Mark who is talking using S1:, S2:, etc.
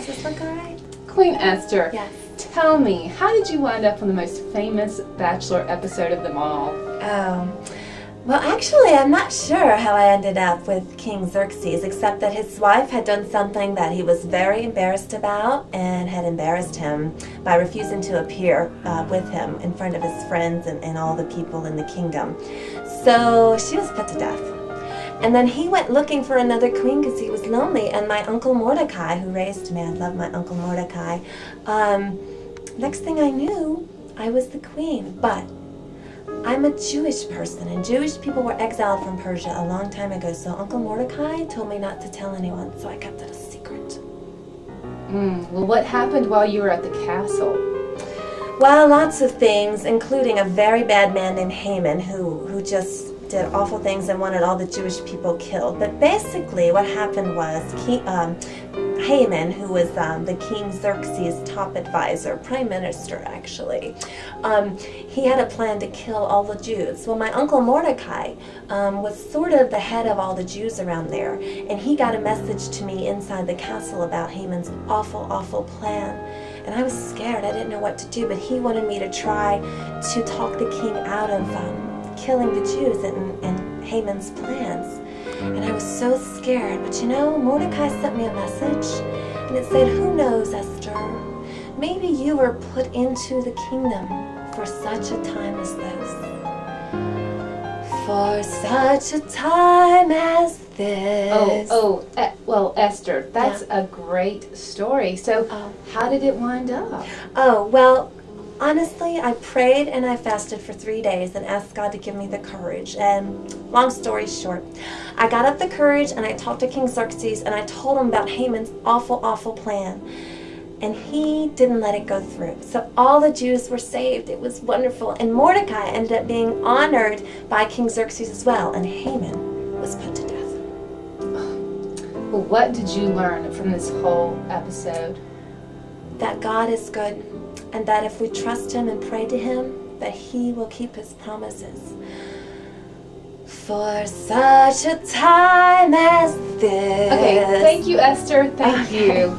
S1: Does this look all right?
S2: Queen Esther,
S1: Yes.
S2: tell me, how did you wind up on the most famous Bachelor episode of them all?
S1: Well, actually, I'm not sure how I ended up with King Xerxes, except that his wife had done something that he was very embarrassed about and had embarrassed him by refusing to appear with him in front of his friends and all the people in the kingdom. So she was put to death. And then he went looking for another queen because he was lonely, and my Uncle Mordecai, who raised me, I love my Uncle Mordecai, next thing I knew, I was the queen. But I'm a Jewish person, and Jewish people were exiled from Persia a long time ago, so Uncle Mordecai told me not to tell anyone, so I kept it a secret.
S2: Well, what happened while you were at the castle?
S1: Well, lots of things, including a very bad man named Haman who just did awful things and wanted all the Jewish people killed. But basically what happened was Haman, who was the King Xerxes' top advisor, prime minister actually, he had a plan to kill all the Jews. Well, my Uncle Mordecai was sort of the head of all the Jews around there, and he got a message to me inside the castle about Haman's awful, awful plan. And I was scared. I didn't know what to do, but he wanted me to try to talk the king out of killing the Jews and Haman's plans. And I was so scared. But you know, Mordecai sent me a message, and it said, "Who knows, Esther? Maybe you were put into the kingdom for such a time as this. For such a time as this."
S2: Well, Esther, that's a great story. So how did it wind up?
S1: Oh, well, honestly, I prayed and I fasted for 3 days and asked God to give me the courage. And long story short, I got up the courage and I talked to King Xerxes and I told him about Haman's awful, awful plan. And he didn't let it go through. So all the Jews were saved. It was wonderful. And Mordecai ended up being honored by King Xerxes as well. And Haman was put to death.
S2: Well, what did you learn from this whole episode?
S1: That God is good, and that if we trust him and pray to him, that he will keep his promises. For such a time as this.
S2: Okay, thank you, Esther. Thank you.